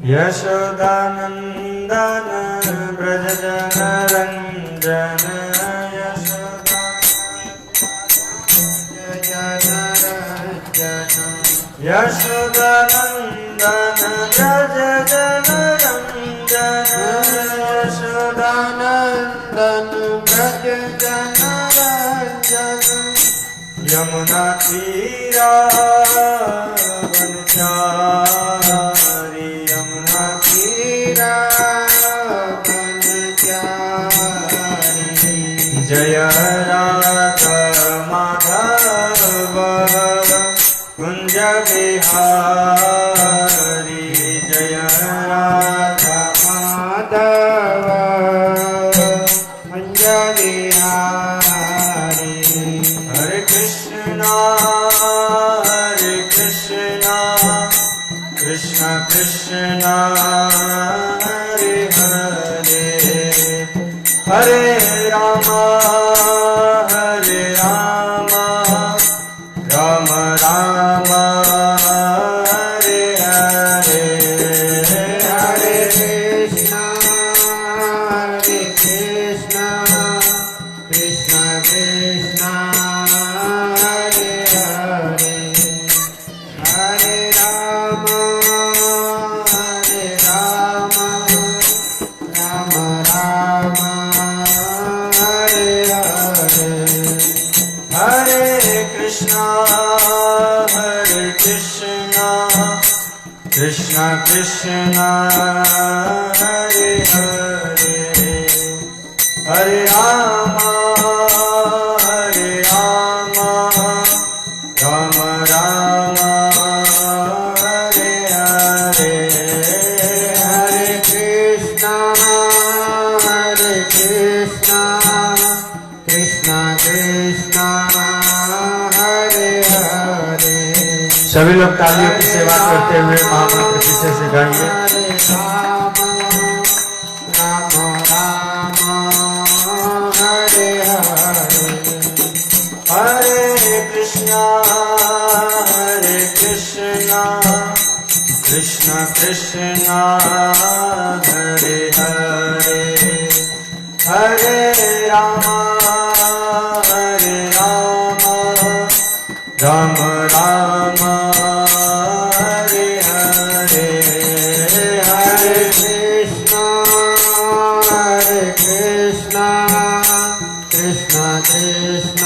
यशोदानंदन ब्रज जन रंजन यशोदानंदन ब्रज जन रंजन यशोदानंदन ब्रज जन रंजन यमुना तीरा वनचारी यमुना तीरा वनचारी जय राधा माधव कुंज बिहारी जय राधा माधव कुंज बिहारी हरे कृष्णा कृष्ण कृष्ण हरे हरे हरे राम राम राम हरे हरे हरे कृष्ण कृष्ण कृष्ण हरे हरे हरे राम राम राम हरे हरे हरे कृष्णा कृष्ण कृष्ण हरे हरे हरे राम राम राम हरे हरे हरे कृष्णा कृष्ण कृष्ण हरे हरे। सभी लोग तालियों की सेवा करते हुए महामंत्र पीछे से गाइए। राम राम हरे हरे हरे कृष्णा कृष्ण कृष्ण हरे हरे हरे राम राम राम हरे हरे हरे कृष्णा कृष्ण कृष्ण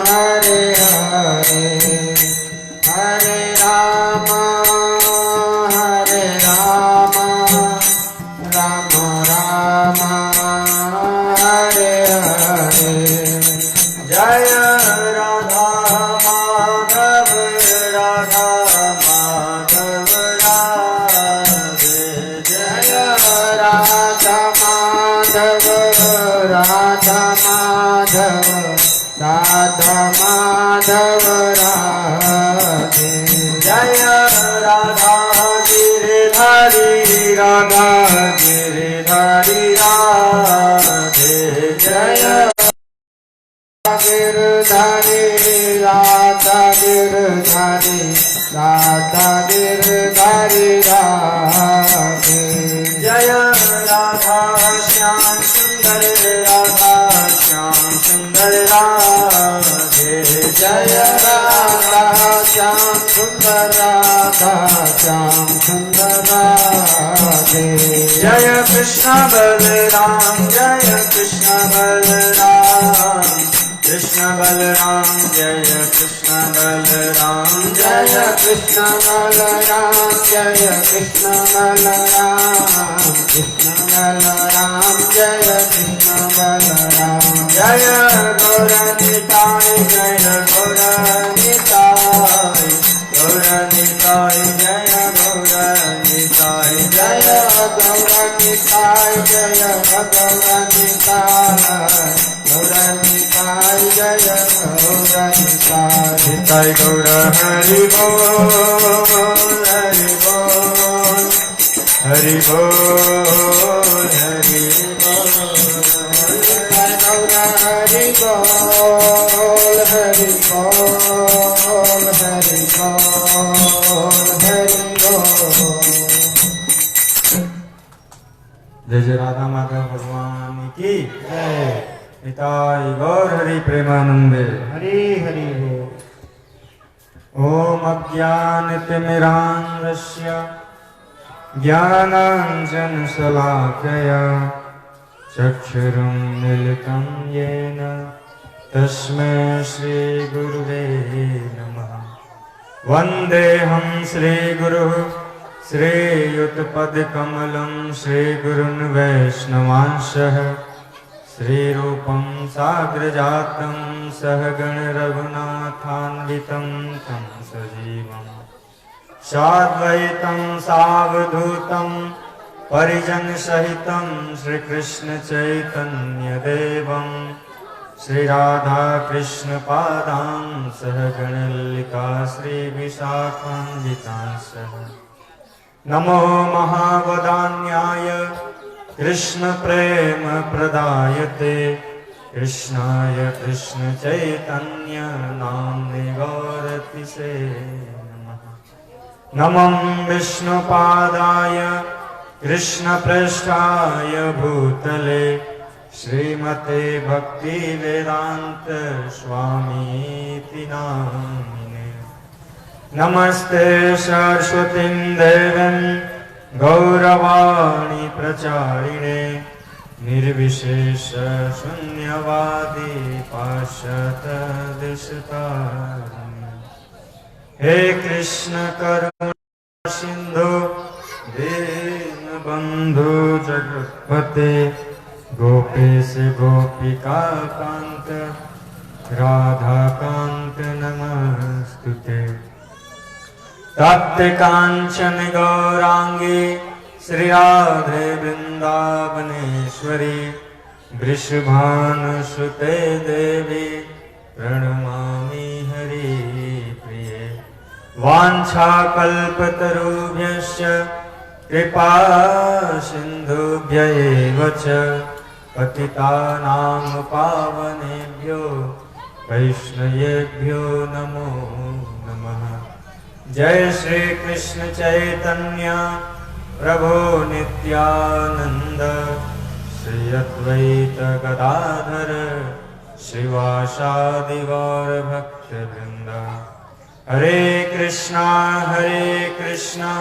हरे हरे हरे राम राम राम हरे हरे जय राधा माधव राधे जय राधा माधव राधे जय राधा गिरिधारी राधे जय गिरधारी राधा गिरधारी राधे जय राधा श्याम सुंदर राधे जय राधा श्याम सुंदर राधे जय कृष्ण बलराम कृष्ण बलराम जय कृष्ण बलराम जय कृष्ण बलराम जय कृष्ण बलराम जय कृष्ण बलराम जय गौरनिताय जय गौरनिताय जय गौरनिताय जय गौरनिताय जय गौरनिताय जय गौरनिताय निताय गौर हरि बोल हरि बोल हरि बोल हरि बोल निताय गौर हरि बोल हरि बोल हरि बोल हरि बोल जय जय राधा माधव भगवान की जय। निताय गौर हरि प्रेमानंदे हरि हरि बोल। ओम अज्ञानतिमिरान्धस्य ज्ञानाञ्जनशलाकया चक्षुरुन्मीलितं येन तस्मै श्रीगुरुवे नमः। वन्देऽहं श्रीगुरुः श्रीयुतपदकमलं श्रीगुरुन् वैष्णवांशः श्रीरूपं साग्रजातं सहगण रघुनाथान्वितं तं सजीवम् साद्वैतं सावधूतं परिजनसहितं श्रीकृष्णचैतन्यदेवं श्रीराधाकृष्णपादां सहगणललिता श्रीविशाखान्वितांसः। नमो महावदान्याय कृष्णप्रेमप्रदायते कृष्णाय कृष्णचैतन्य नाम्ने गौरतिसे नमः। नमः विष्णुपादाय कृष्णप्रेष्ठाय भूतले श्रीमते भक्तिवेदान्त स्वामीति नामिने। नमस्ते सरस्वतीं देवीं गौरवाणी प्रचारिणे निर्विशेष शून्यवादी पाश्चात्यदेशतारिणे। हे कृष्ण करुणा सिंधु दीनबंधु जगत्पते गोपेश गोपिका कांत राधा कांत नमस्तुते। तप्त कांचन गौरांगी श्री राधे वृंदावनेश्वरी वृषभानुसुते देवी प्रणमामि हरिप्रिये। वाञ्छाकल्पतरुभ्यश्च कृपा सिन्धुभ्य एव च पतितानां पावनेभ्यो वैष्णवेभ्यो नमो नमः। जय श्री कृष्ण चैतन्य प्रभु नित्यानंद श्री अद्वैत गदाधर श्रीवासादि गौर भक्तवृंद। हरे कृष्णा कृष्णा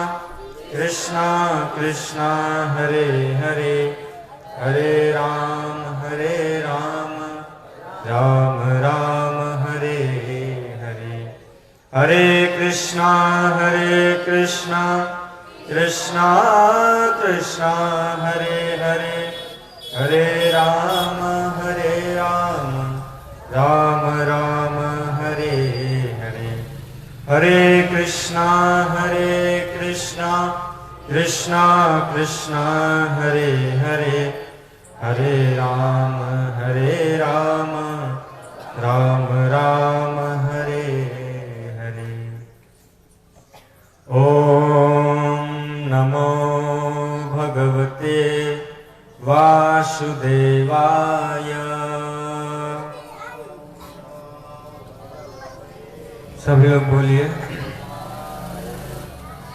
कृष्णा हरे हरे हरे राम राम राम हरे हरे। हरे कृष्णा कृष्णा कृष्णा हरे हरे हरे राम राम राम हरे हरे। हरे कृष्णा कृष्णा कृष्णा हरे हरे हरे राम राम राम हरे हरे। ओम नमो भगवते वासुदेवाय। सभी लोग बोलिए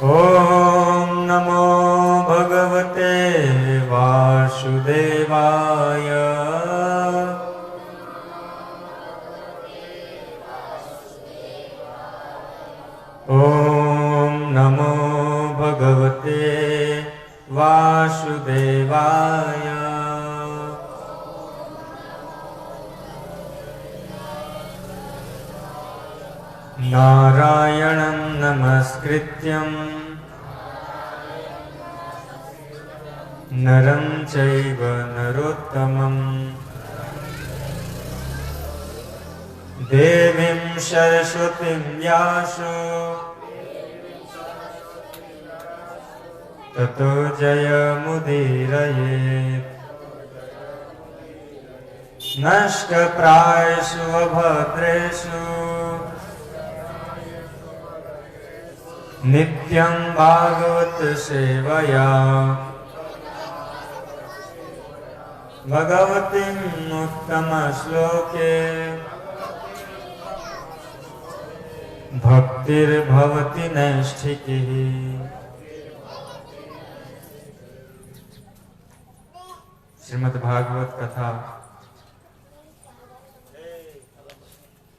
ओम नमो भगवते वासुदेवाय। ओम नमो भगवते वासुदेवाय। नारायणं नमस्कृत्यं नरं चैव नरोत्तमं देवीं सरस्वतीं व्यासो ततो जयमुदीरयेत्। नष्टप्रायेषु अभद्रेषु नित्यं भागवत सेवया भगवतीं उत्तमश्लोके भक्तिर्भवति नैष्ठिकी। श्रीमद् भागवत कथा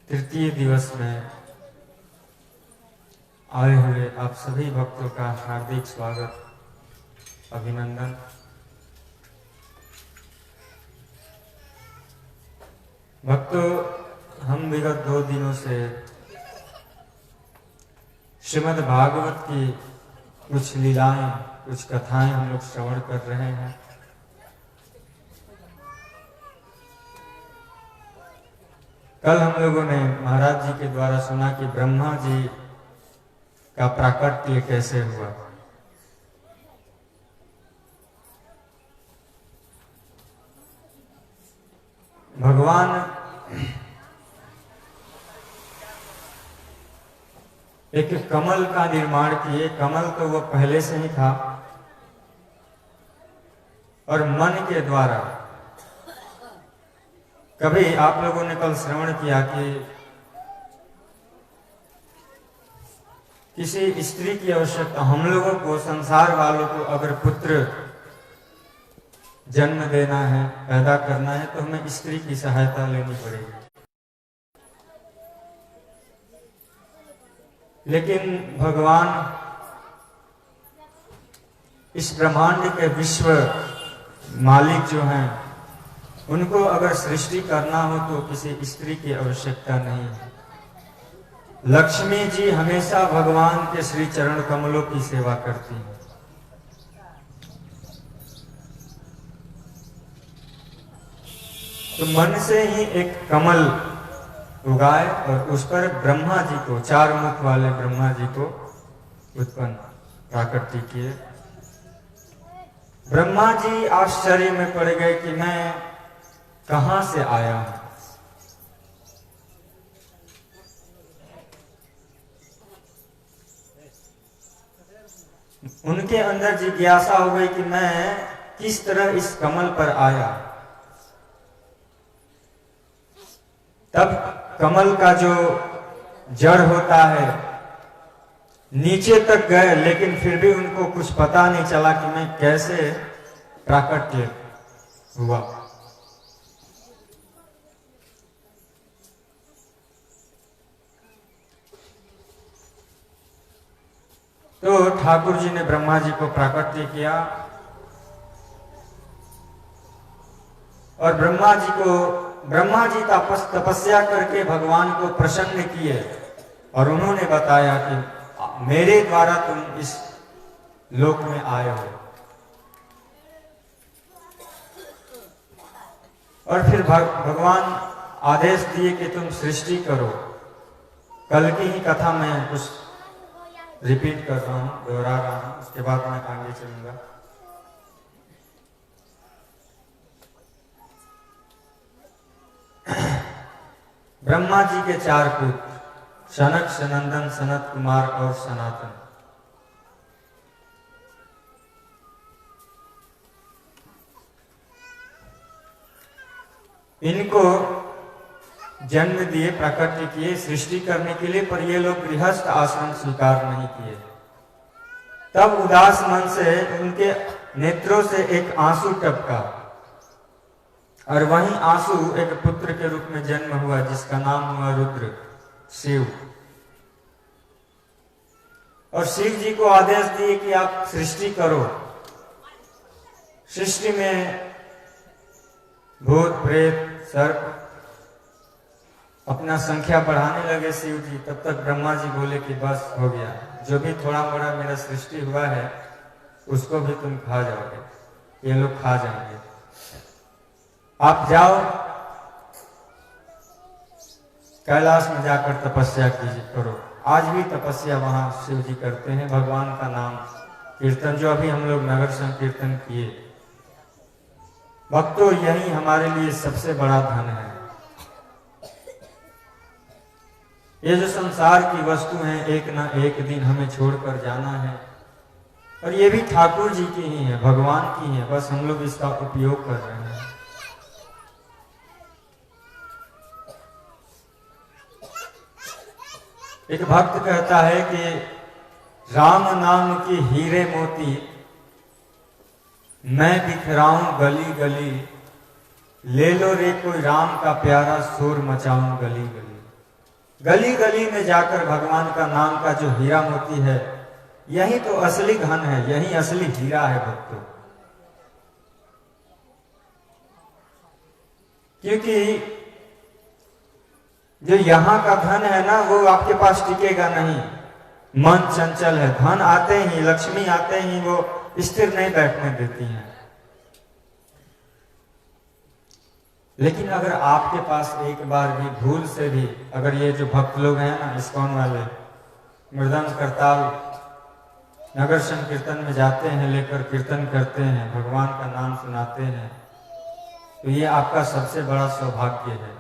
तृतीय दिवस में आए हुए आप सभी भक्तों का हार्दिक स्वागत, अभिनंदन। भक्तों, हम विगत 2 दिनों से श्रीमद् भागवत की कुछ लीलाएं, कुछ कथाएं हम लोग श्रवण कर रहे हैं। कल हम लोगों ने महाराज जी के द्वारा सुना कि ब्रह्मा जी का प्राकट्य कैसे हुआ। भगवान एक कमल का निर्माण किए। कमल तो वो पहले से ही था और मन के द्वारा, कभी आप लोगों ने कल श्रवण किया कि किसी स्त्री की आवश्यकता, हम लोगों को, संसार वालों को अगर पुत्र जन्म देना है, पैदा करना है, तो हमें स्त्री की सहायता लेनी पड़ेगी। लेकिन भगवान इस ब्रह्मांड के विश्व मालिक जो हैं, उनको अगर सृष्टि करना हो तो किसी स्त्री की आवश्यकता नहीं है। लक्ष्मी जी हमेशा भगवान के श्री चरण कमलों की सेवा करती हैं। तो मन से ही एक कमल उगाए और उस पर ब्रह्मा जी को, 4 मुख वाले ब्रह्मा जी को उत्पन्न प्राकृति किए। ब्रह्मा जी आश्चर्य में पड़ गए कि मैं कहां से आया हूं। उनके अंदर जिज्ञासा हो गई कि मैं किस तरह इस कमल पर आया। तब कमल का जो जड़ होता है नीचे तक गए, लेकिन फिर भी उनको कुछ पता नहीं चला कि मैं कैसे प्राकट्य हुआ। तो ठाकुर जी ने ब्रह्मा जी को प्राकट्य किया और ब्रह्मा जी तपस्या करके भगवान को प्रसन्न किए और उन्होंने बताया कि मेरे द्वारा तुम इस लोक में आए हो। और फिर भगवान आदेश दिए कि तुम सृष्टि करो। कल की ही कथा मैं कुछ रिपीट कर रहा हूं, दोहरा रहा हूं, उसके बाद मैं आगे चलूंगा। ब्रह्मा जी के 4 पुत्र, सनक, सनंदन, सनत कुमार और सनातन। इनको जन्म दिए, प्राकट्य किए सृष्टि करने के लिए, पर ये लोग गृहस्थ आश्रम स्वीकार नहीं किए। तब उदास मन से उनके नेत्रों से एक आंसू टपका और वहीं आंसू एक पुत्र के रूप में जन्म हुआ, जिसका नाम हुआ रुद्र, शिव। और शिव जी को आदेश दिए कि आप सृष्टि करो। सृष्टि में भूत, प्रेत, सर्प अपना संख्या बढ़ाने लगे शिव जी। तब तक ब्रह्मा जी बोले कि बस हो गया, जो भी थोड़ा मोड़ा मेरा सृष्टि हुआ है उसको भी तुम खा जाओगे, ये लोग खा जाएंगे। आप जाओ कैलाश में जाकर तपस्या कीजिए, करो। आज भी तपस्या वहां शिव जी करते हैं, भगवान का नाम कीर्तन, जो अभी हम लोग नगर संकीर्तन किए। भक्तों, यही हमारे लिए सबसे बड़ा धन है। ये जो संसार की वस्तु हैं, एक ना एक दिन हमें छोड़कर जाना है, और ये भी ठाकुर जी की ही है, भगवान की है, बस हम लोग इसका उपयोग कर रहे हैं। एक भक्त कहता है कि राम नाम की हीरे मोती मैं बिखराऊं गली गली, ले लो रे कोई राम का प्यारा, शोर मचाऊं गली गली। गली गली में जाकर भगवान का नाम का जो हीरा मोती है, यही तो असली धन है, यही असली हीरा है भक्तों। क्योंकि जो यहां का धन है ना, वो आपके पास टिकेगा नहीं। मन चंचल है, धन आते ही, लक्ष्मी आते ही वो स्थिर नहीं बैठने देती हैं। लेकिन अगर आपके पास एक बार भी भूल से भी, अगर ये जो भक्त लोग हैं ना इस्कॉन वाले, मृदंग करताल नगर संकीर्तन में जाते हैं, लेकर कीर्तन करते हैं, भगवान का नाम सुनाते हैं, तो ये आपका सबसे बड़ा सौभाग्य है।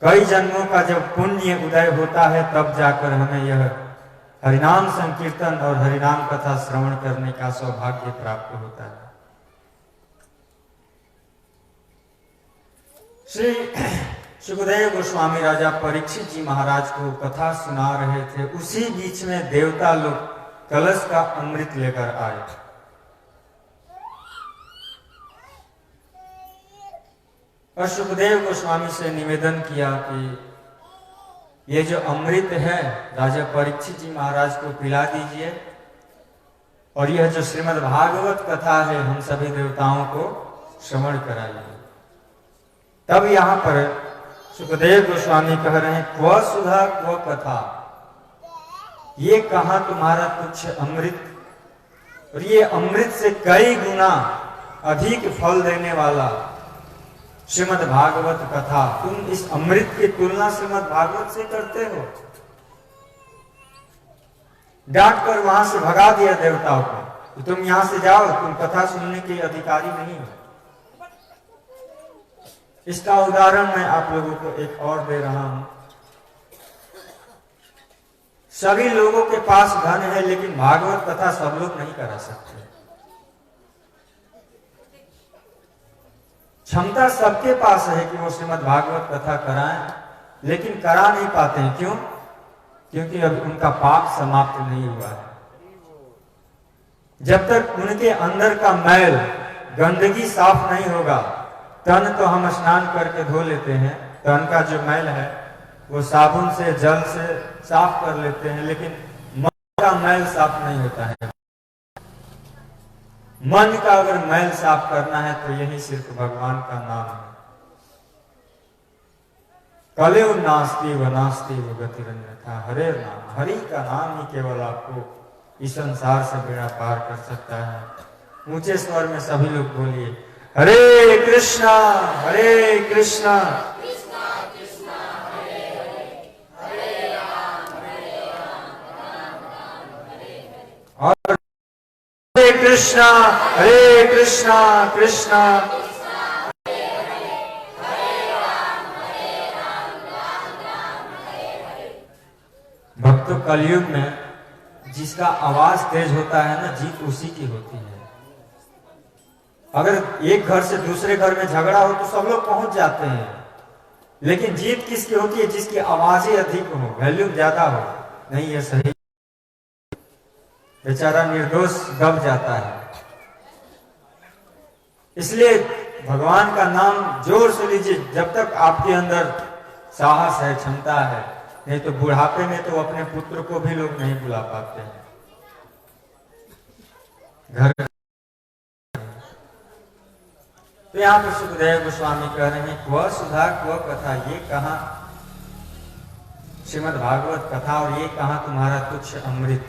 कई जन्मों का जब पुण्य उदय होता है, तब जाकर हमें यह हरिनाम संकीर्तन और हरिनाम कथा श्रवण करने का सौभाग्य प्राप्त होता है। श्री सुखदेव गोस्वामी राजा परीक्षित जी महाराज को कथा सुना रहे थे, उसी बीच में देवता लोग कलश का अमृत लेकर आए। और सुखदेव गोस्वामी से निवेदन किया कि ये जो अमृत है राजा परीक्षित जी महाराज को पिला दीजिए, और यह जो श्रीमद् भागवत कथा है हम सभी देवताओं को श्रवण कराइए। तब यहाँ पर सुखदेव गोस्वामी कह रहे हैं, क्व सुधा क्व कथा, ये कहा तुम्हारा तुच्छ अमृत, और ये अमृत से कई गुना अधिक फल देने वाला श्रीमद् भागवत कथा, तुम इस अमृत की तुलना श्रीमद् भागवत से करते हो। डांट कर वहां से भगा दिया देवताओं को, तुम यहां से जाओ, तुम कथा सुनने के अधिकारी नहीं हो। इसका उदाहरण मैं आप लोगों को एक और दे रहा हूं। सभी लोगों के पास धन है, लेकिन भागवत कथा सब लोग नहीं करा सकते। क्षमता सबके पास है कि वो श्रीमद् भागवत कथा कराएं, लेकिन करा नहीं पाते हैं। क्यों? क्योंकि अभी उनका पाप समाप्त नहीं हुआ है। जब तक उनके अंदर का मैल, गंदगी साफ नहीं होगा, तन तो हम स्नान करके धो लेते हैं, तन का जो मैल है वो साबुन से, जल से साफ कर लेते हैं, लेकिन मन का मैल साफ नहीं होता है। मन का अगर मैल साफ करना है तो यही सिर्फ भगवान का नाम है। कलेव नास्ति व नास्ति व गतिरन्यथा, हरे नाम, हरि का नाम ही केवल आपको इस संसार से बेड़ा पार कर सकता है। ऊंचे स्वर में सभी लोग बोलिए, हरे कृष्णा कृष्णा और हरे कृष्णा कृष्णा भक्तों, कलयुग में जिसका आवाज तेज होता है ना, जीत उसी की होती है। अगर एक घर से दूसरे घर में झगड़ा हो तो सब लोग पहुंच जाते हैं, लेकिन जीत किसकी होती है? जिसकी आवाजें अधिक हो, वैल्यू ज्यादा हो। नहीं, ये सही, बेचारा निर्दोष दब जाता है। इसलिए भगवान का नाम जोर से लीजिए, जब तक आपके अंदर साहस है, क्षमता है। नहीं तो बुढ़ापे में तो अपने पुत्र को भी लोग नहीं बुला पाते हैं घर। तो यहाँ पर सुखदेव गोस्वामी कह रहे हैं, क्व सुधा क्व कथा, ये कहा श्रीमद् भागवत कथा, और ये कहा तुम्हारा तुच्छ अमृत।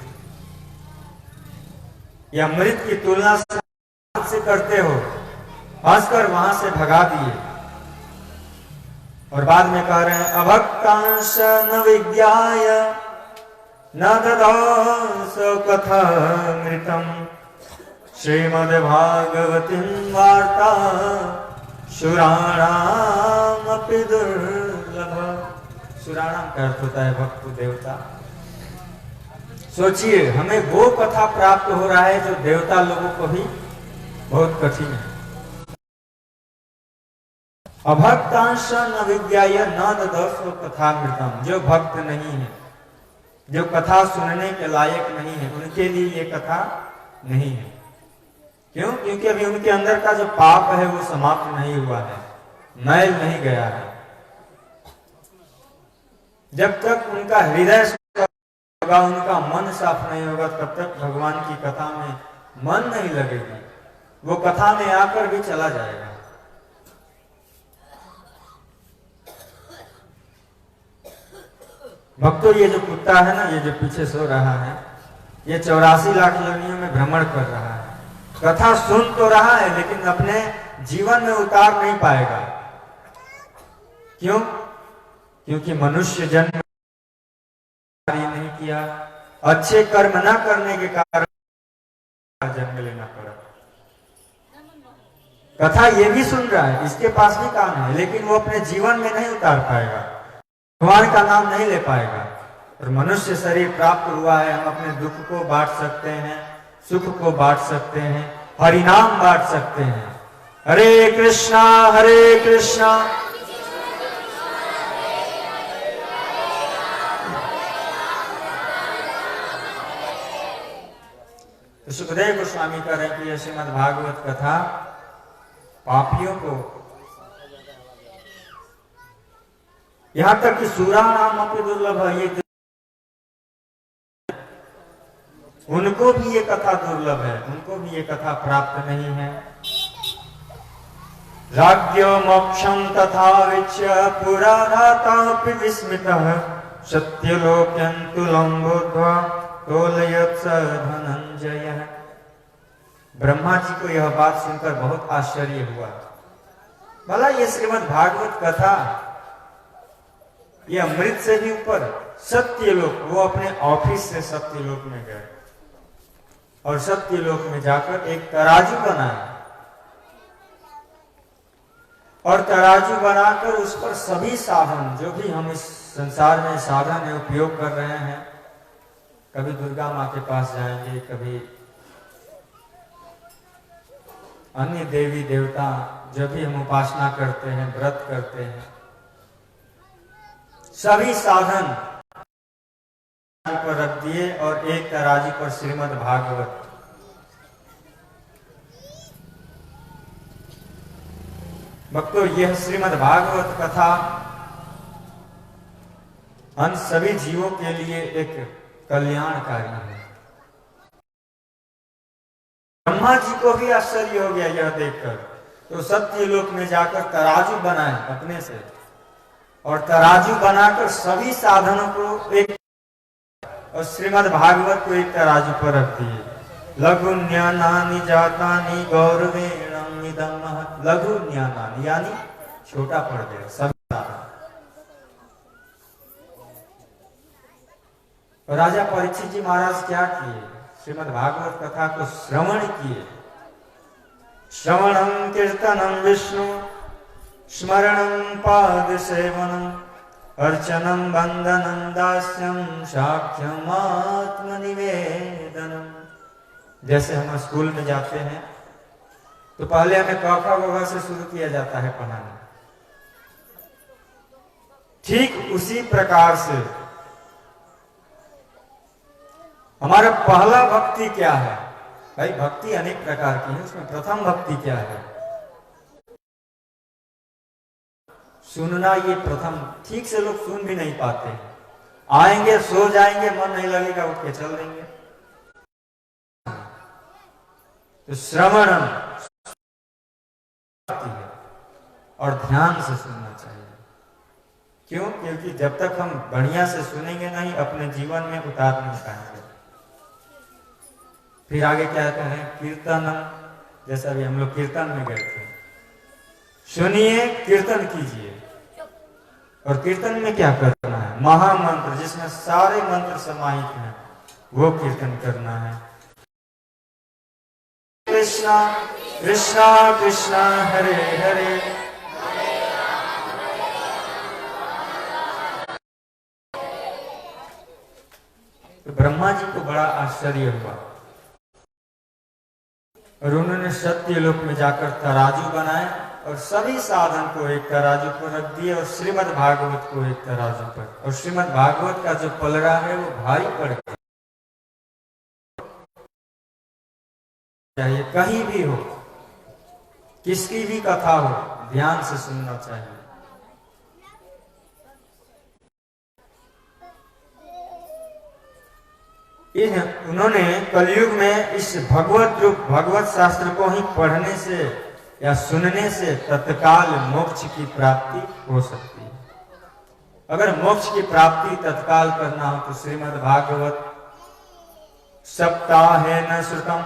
ये अमृत की तुलना से करते हो, हंसकर वहां से भगा दिए। और बाद में कह रहे हैं, अभक्तांश न विज्ञाय न ददास कथामृतम, श्रीमद् भागवतीं वार्ता सुराणाम अपि दुर्लभ। सुराणाम का अर्थ होता है भक्त देवता। सोचिए, हमें वो कथा प्राप्त हो रहा है जो देवता लोगों को भी बहुत कठिन है। अभक्तांश न विज्ञाय न ददास कथामृतम, जो भक्त नहीं है, जो कथा सुनने के लायक नहीं है, उनके लिए ये कथा नहीं है। क्यों? क्योंकि अभी उनके अंदर का जो पाप है वो समाप्त नहीं हुआ है, मैल नहीं गया है। जब तक उनका हृदय होगा, उनका मन साफ नहीं होगा, तब तक भगवान की कथा में मन नहीं लगेगी, वो कथा में आकर भी चला जाएगा। भक्तों, ये जो कुत्ता है ना, ये जो पीछे सो रहा है, ये 84 लाख योनियों में भ्रमण कर रहा है। कथा सुन तो रहा है लेकिन अपने जीवन में उतार नहीं पाएगा। क्यों? क्योंकि मनुष्य जन्म नहीं किया, अच्छे कर्म न करने के कारण जन्म लेना पड़ा। कथा ये भी सुन रहा है, इसके पास भी काम है, लेकिन वो अपने जीवन में नहीं उतार पाएगा, भगवान का नाम नहीं ले पाएगा। और मनुष्य शरीर प्राप्त हुआ है, हम अपने दुख को बांट सकते हैं, सुख को बांट सकते हैं, हरिनाम बांट सकते हैं। हरे कृष्णा हरे कृष्णा तो सुखदेव गोस्वामी कह रहे हैं कि यह श्रीमद् भागवत कथा पापियों को, यहां तक कि सूरा नाम अपनी दुर्लभ है, ये उनको भी ये कथा दुर्लभ है, उनको भी ये कथा प्राप्त नहीं है। राज्यो मोक्षम तथा विच्य पुरारातापि विस्मितः सत्यलोक्यन्तुलं बुद्ध्वा तोलयत् धनंजय। ब्रह्मा जी को यह बात सुनकर बहुत आश्चर्य हुआ। भला ये श्रीमद् भागवत कथा, ये अमृत से भी ऊपर सत्यलोक, वो अपने ऑफिस से सत्यलोक में गए और सत्यलोक में जाकर एक तराजू बनाया और तराजू बनाकर उस पर सभी साधन, जो भी हम इस संसार में साधन है उपयोग कर रहे हैं, कभी दुर्गा माँ के पास जाएंगे, कभी अन्य देवी देवता जो भी हम उपासना करते हैं, व्रत करते हैं, सभी साधन पर रख दिए और एक तराजू पर श्रीमद् भागवत। भक्तों, यह श्रीमद् भागवत कथा हम सभी जीवों के लिए एक कल्याणकारी है। ब्रह्मा जी को भी आश्चर्य हो गया यह देखकर, तो सत्यलोक में जाकर तराजू बनाए अपने से और तराजू बनाकर सभी साधनों को एक और श्रीमद् भागवत को एक तराजू पर रख दिए। लघु न्यानानि जातानि गौरवेणम इदं महत्। लघु न्यानानि यानी छोटा पड़ गया सभी साधन। राजा परीक्षित जी महाराज क्या किए? श्रीमद् भागवत कथा को श्रवण किए। श्रवणं कीर्तनं विष्णु स्मरणं पाद सेवनम अर्चनम बंदनम दास्यम साक्ष्यम आत्मनिवेदनम। जैसे हम स्कूल में जाते हैं तो पहले हमें क ख ग घ से शुरू किया जाता है पढ़ाना, ठीक उसी प्रकार से हमारा पहला भक्ति क्या है? भाई भक्ति अनेक प्रकार की है, उसमें प्रथम भक्ति क्या है? सुनना। ये प्रथम, ठीक से लोग सुन भी नहीं पाते, आएंगे सो जाएंगे, मन नहीं लगेगा उठ के चल देंगे। तो श्रवण और ध्यान से सुनना चाहिए। क्यों? क्योंकि जब तक हम बढ़िया से सुनेंगे नहीं, अपने जीवन में उतार नहीं पाएंगे। फिर आगे क्या कहते हैं? कीर्तनम। जैसा भी हम लोग कीर्तन में गए थे, सुनिए, कीर्तन कीजिए। और कीर्तन में क्या करना है? महामंत्र, जिसमें सारे मंत्र समाहित हैं, वो कीर्तन करना है। कृष्णा कृष्णा कृष्णा हरे हरे तो ब्रह्मा जी को बड़ा आश्चर्य हुआ और उन्होंने सत्यलोक में जाकर तराजू बनाए और सभी साधन को एक तराजू पर रख दिए और श्रीमद् भागवत को एक तराजू पर। और श्रीमद् भागवत का जो पलड़ा है वो भारी पड़ गया। चाहिए, कहीं भी हो, किसकी भी कथा हो, ध्यान से सुनना चाहिए। उन्होंने कलयुग में इस भगवत रूप भगवत शास्त्र को ही पढ़ने से या सुनने से तत्काल मोक्ष की प्राप्ति हो सकती है। अगर मोक्ष की प्राप्ति तत्काल करना हो तो श्रीमद् भागवत सप्ताहेन श्रुतम,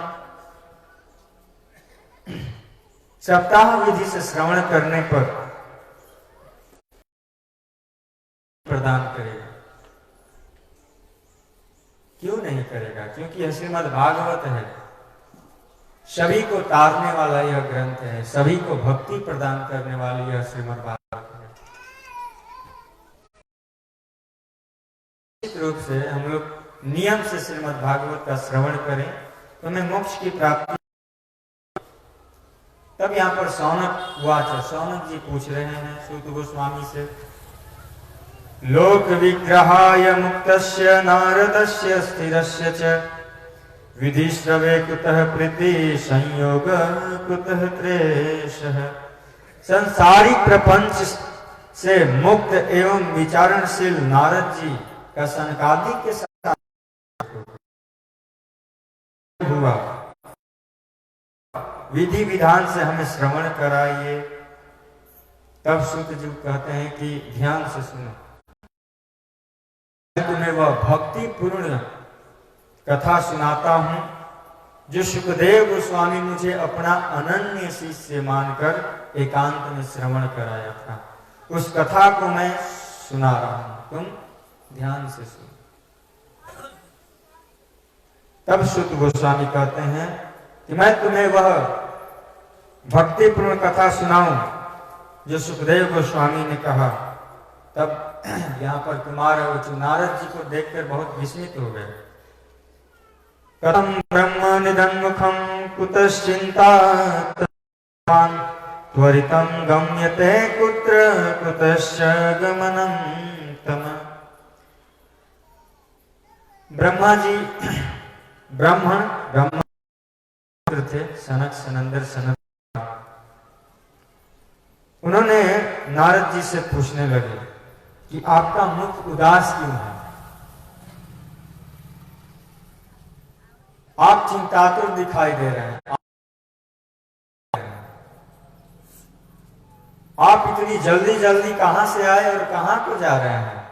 सप्ताह विधि से श्रवण करने पर प्रदान करेगा। क्यों नहीं करेगा? क्योंकि यह श्रीमद् भागवत है, सभी को तारने वाला यह ग्रंथ है, सभी को भक्ति प्रदान करने वाली यह श्रीमद् भागवत है। निश्चित रूप से हम लोग नियम से श्रीमद् भागवत का श्रवण करें तो हमें मोक्ष की प्राप्ति। तब यहाँ पर सौनक वाच, सौनक जी पूछ रहे हैं सूत गोस्वामी से, लोक विग्रहाय मुक्तस्य नारदस्य स्थिरस्य च विधिश्रवे कुतः प्रीति संयोग कुतः त्रेषः। संसारिक प्रपंच से मुक्त एवं विचारणशील नारद जी का सनकादिक के साथ हुआ, विधि विधान से हमें श्रवण कराइए। तब सूत जी कहते हैं कि ध्यान से सुनो, तुम्हें वह भक्ति पूर्ण कथा सुनाता हूं जो सुखदेव गोस्वामी मुझे अपना अनन्य शिष्य मानकर एकांत में श्रवण कराया था। उस कथा को मैं सुना रहा हूं, तुम ध्यान से सुनो। तब सुत गोस्वामी कहते हैं कि मैं तुम्हें वह भक्तिपूर्ण कथा सुनाऊं जो सुखदेव गोस्वामी ने कहा। तब यहाँ पर कुमार नारद जी को देखकर बहुत विस्मित हो गए। कथम ब्रह्म निधन्मुखम कुतश्चिंता त्वरितम गम्यते कुत्र कुतश्च गमनम तम। ब्रह्मा जी ब्रह्मा थे, सनक सनंदर सनक। उन्होंने नारद जी से पूछने लगे कि आपका मुख उदास क्यों है, आप चिंतातुर दिखाई दे रहे हैं, आप इतनी जल्दी जल्दी कहां से आए और कहां को जा रहे हैं।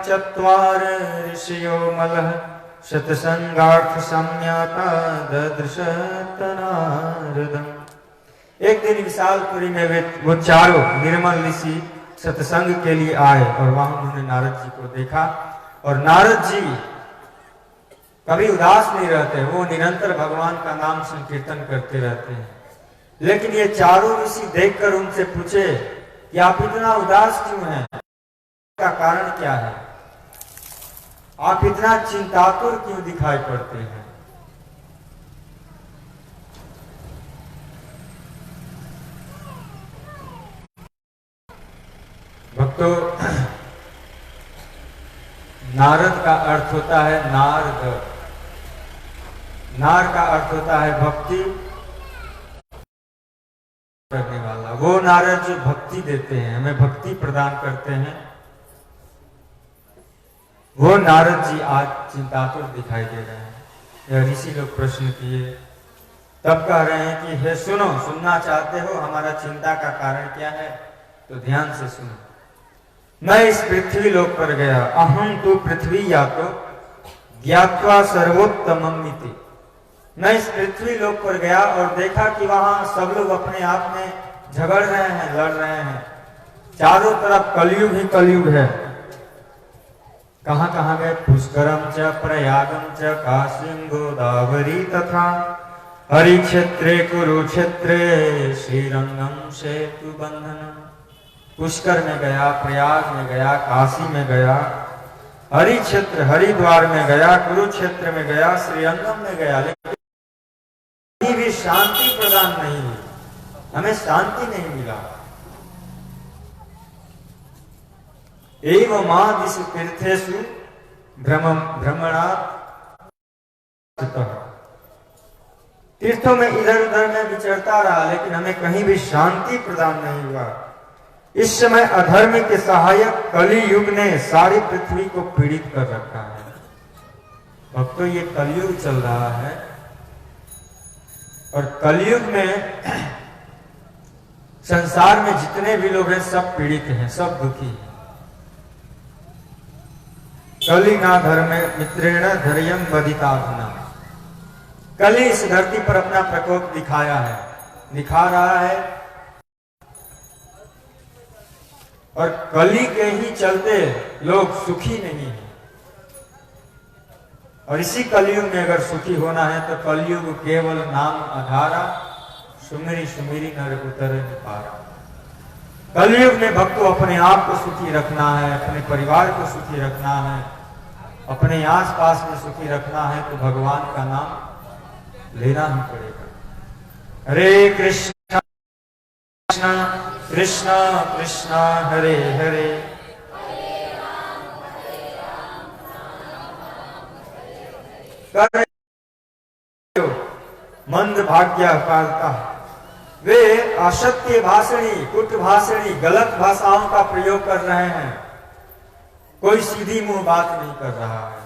चत्वार ऋषियो मलः शतसंगार्थ सम्याता ददृशत नारदम्। एक दिन विशालपुरी में वो चारों निर्मल ऋषि सत्संग के लिए आए और वहां उन्होंने नारद जी को देखा। और नारद जी कभी उदास नहीं रहते, वो निरंतर भगवान का नाम संकीर्तन करते रहते हैं। लेकिन ये चारों ऋषि देखकर उनसे पूछे कि आप इतना उदास क्यों हैं, का कारण क्या है, आप इतना चिंतातुर क्यों दिखाई पड़ते हैं। भक्तों, नारद का अर्थ होता है नारद, नार का अर्थ होता है भक्ति करने वाला। वो नारद जो भक्ति देते हैं, हमें भक्ति प्रदान करते हैं, वो नारद जी आज चिंतातुर दिखाई दे रहे हैं। यह ऋषि लोग प्रश्न किए, तब कह रहे हैं कि हे सुनो, सुनना चाहते हो हमारा चिंता का कारण क्या है, तो ध्यान से सुनो। मैं इस पृथ्वी लोक पर गया, अहम तु पृथ्वी या तो ज्ञात्वा सर्वोत्तमम् इति। मैं इस पृथ्वी लोक पर गया और देखा कि वहां सब लोग अपने आप में झगड़ रहे हैं, लड़ रहे हैं, चारों तरफ कलयुग ही कलयुग है। कहां कहां गए, पुष्करम च प्रयागम च काशीम गोदावरी तथा हरि क्षेत्रे कुरुक्षेत्रे श्रीरंगम सेतु बंधनम। पुष्कर में गया, प्रयाग में गया, काशी में गया, हरि क्षेत्र हरिद्वार में गया, कुरुक्षेत्र में गया, श्रीरंगम में गया, लेकिन भी शांति प्रदान नहीं हुई, हमें शांति नहीं मिला। एवं मादिश तीर्थेषु भ्रमणा तीर्थों में इधर उधर में विचरता रहा, लेकिन हमें कहीं भी शांति प्रदान नहीं हुआ। इस समय अधर्म के सहायक कली युग ने सारी पृथ्वी को पीड़ित कर रखा है। भक्तों, ये कलयुग चल रहा है और कलयुग में संसार में जितने भी लोग हैं सब पीड़ित हैं, सब दुखी हैं। कली ना धर्म मित्रेण धैर्यम बदिताधना। कली इस धरती पर अपना प्रकोप दिखा रहा है और कली के ही चलते लोग सुखी नहीं हैं। और इसी कलयुग में अगर सुखी होना है तो कलयुग केवल नाम आधारा, सुमिरी सुमिरी नर उतर पारा। कलयुग में भक्तों अपने आप को सुखी रखना है, अपने परिवार को सुखी रखना है, अपने आसपास में सुखी रखना है तो भगवान का नाम लेना ही पड़ेगा। हरे कृष्णा कृष्णा कृष्णा कृष्णा हरे हरे, मंद भाग्य कालता। वे असत्य भाषणी, कुट भाषणी, गलत भाषाओं का प्रयोग कर रहे हैं, कोई सीधी मुंह बात नहीं कर रहा है।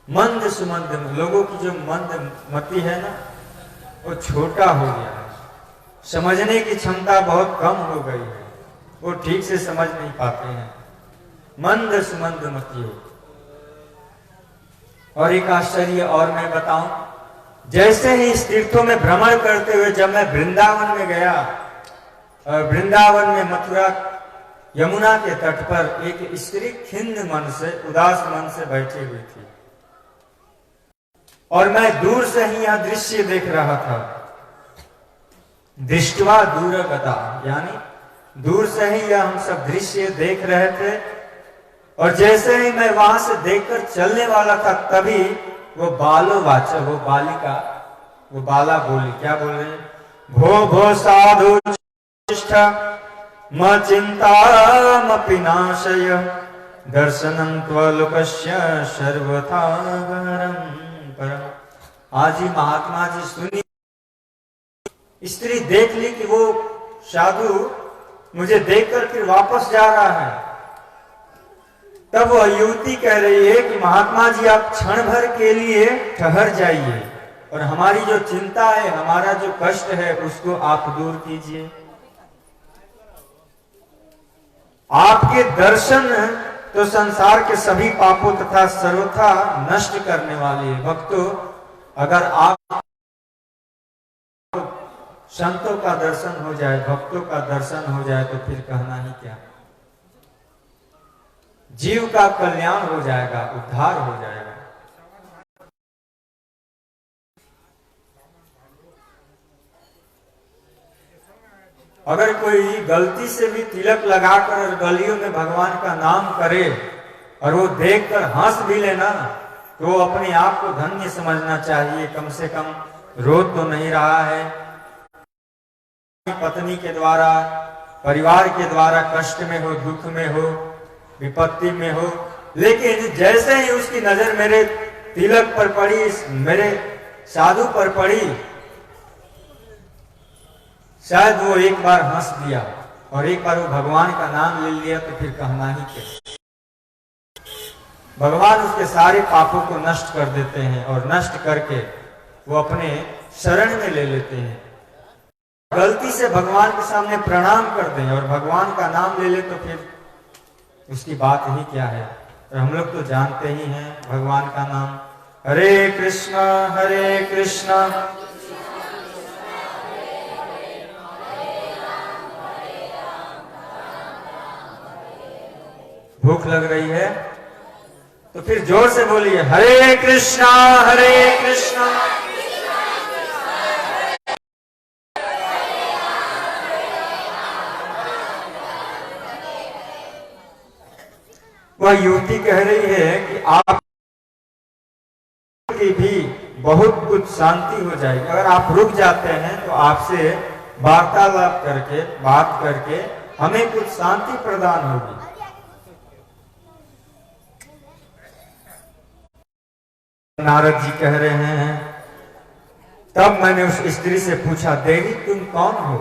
मंद सुमंद, लोगों की जो मंद मति है ना, वो छोटा हो गया है, समझने की क्षमता बहुत कम हो गई है, वो ठीक से समझ नहीं पाते हैं। मंद सुमंद मति हो। और एक आश्चर्य और मैं बताऊं, जैसे ही इस तीर्थों में भ्रमण करते हुए जब मैं वृंदावन में गया, और वृंदावन में मथुरा यमुना के तट पर एक स्त्री खिन्न मन से, उदास मन से बैठी हुई थी और मैं दूर से ही यह दृश्य देख रहा था। दृष्टवा दूरगता, यानी दूर से ही यह हम सब दृश्य देख रहे थे और जैसे ही मैं वहां से देखकर चलने वाला था तभी वो बालोवाचा, वो बालिका, वो बाला बोली, क्या बोल रहे हैं? भो भो साधु म चिंतामपि नाशय दर्शनं त्वलोकस्य सर्वथा गहरं परम। आज ही महात्मा जी सुनी, स्त्री देख ली कि वो साधु मुझे देखकर फिर वापस जा रहा है। तब वह युवती कह रही है कि महात्मा जी आप क्षण भर के लिए ठहर जाइए और हमारी जो चिंता है, हमारा जो कष्ट है उसको आप दूर कीजिए। आपके दर्शन तो संसार के सभी पापों तथा सर्वथा नष्ट करने वाले हैं। भक्तों, अगर आप संतों का दर्शन हो जाए, भक्तों का दर्शन हो जाए तो फिर कहना ही क्या, जीव का कल्याण हो जाएगा, उद्धार हो जाएगा। अगर कोई गलती से भी तिलक लगाकर गलियों में भगवान का नाम करे और वो देखकर हंस भी लेना तो वो अपने आप को धन्य समझना चाहिए। कम से कम रो तो नहीं रहा है, पत्नी के द्वारा, परिवार के द्वारा कष्ट में हो, दुख में हो, विपत्ति में हो, लेकिन जैसे ही उसकी नजर मेरे तिलक पर पड़ी, मेरे साधु पर पड़ी, शायद वो एक बार हंस दिया और एक बार वो भगवान का नाम ले लिया तो फिर कहना ही क्या। भगवान उसके सारे पापों को नष्ट कर देते हैं और नष्ट करके वो अपने शरण में ले लेते हैं। गलती से भगवान के सामने प्रणाम कर दें और भगवान का नाम ले ले तो फिर उसकी बात ही क्या है। और हम लोग तो जानते ही हैं भगवान का नाम, हरे कृष्णा भूख लग रही है तो फिर जोर से बोलिए, हरे कृष्णा हरे कृष्णा। वह युवती कह रही है कि आप की भी बहुत कुछ शांति हो जाएगी अगर आप रुक जाते हैं तो आपसे वार्तालाप करके, बात करके हमें कुछ शांति प्रदान होगी। नारद जी कह रहे हैं, तब मैंने उस स्त्री से पूछा, देवी तुम कौन हो?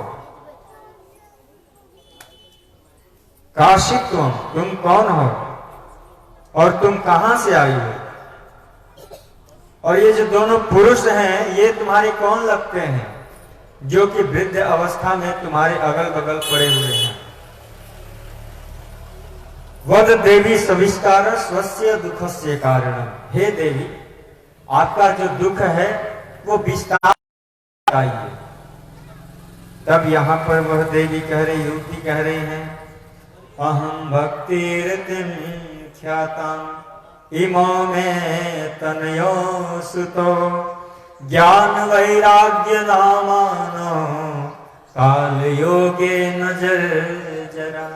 काशित्वम, तुम कौन हो और तुम कहां से आई हो? और ये जो दोनों पुरुष हैं ये तुम्हारे कौन लगते हैं जो कि वृद्ध अवस्था में तुम्हारे अगल बगल पड़े हुए हैं? वद देवी सविस्तार स्वस्य दुखस्य कारणम। हे देवी, आपका जो दुख है वो विस्तार बताइए। तब यहाँ पर वह देवी कह रही, युवती कह रही है, अहम भक्तिरतिम ख्याताम इमो में तनयो सुतो ज्ञान वैराग्य नामानो काल योगे नजर जरा।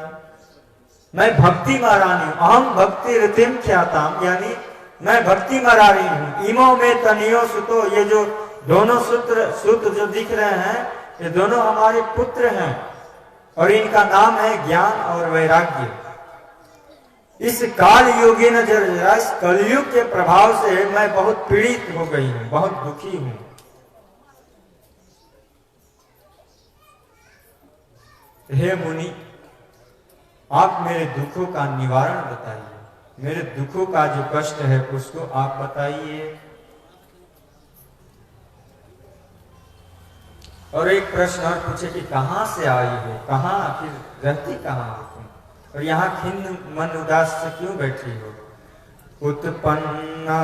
मैं भक्ति महारानी हूं, अहम भक्ति रतिम ख्याताम, यानी मैं भक्ति महारानी हूं। इमो में तनियो सुतो, ये जो दोनों सूत्र जो दिख रहे हैं ये दोनों हमारे पुत्र हैं और इनका नाम है ज्ञान और वैराग्य। इस काल योगी न जरा, इस कलयुग के प्रभाव से मैं बहुत पीड़ित हो गई हूं, बहुत दुखी हूं। हे मुनि, आप मेरे दुखों का निवारण बताइए, मेरे दुखों का जो कष्ट है उसको आप बताइए। और एक प्रश्न और पूछे कि कहां से आई हो, कहां आखिर रहती कहां हो तुम, और यहाँ खिन्न मन उदास से क्यों बैठी हो? उत्पन्ना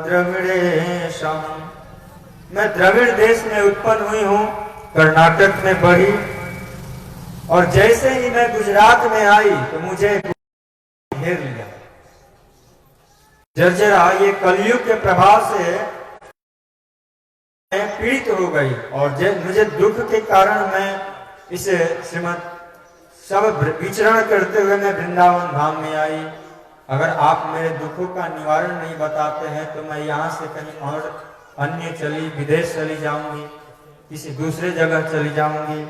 द्रविड़ेशम, मैं द्रविड़ देश में उत्पन्न हुई हूं, कर्नाटक में बढ़ी, और जैसे ही मैं गुजरात में आई तो मुझे घेर लिया। जर्जरा, ये कलयुग के प्रभाव से मैं पीड़ित हो गई और मुझे दुख के कारण मैं इसे श्रीमद सब विचरण करते हुए मैं वृंदावन धाम में आई। अगर आप मेरे दुखों का निवारण नहीं बताते हैं तो मैं यहाँ से कहीं और अन्य विदेश चली जाऊंगी, किसी दूसरे जगह चली जाऊंगी।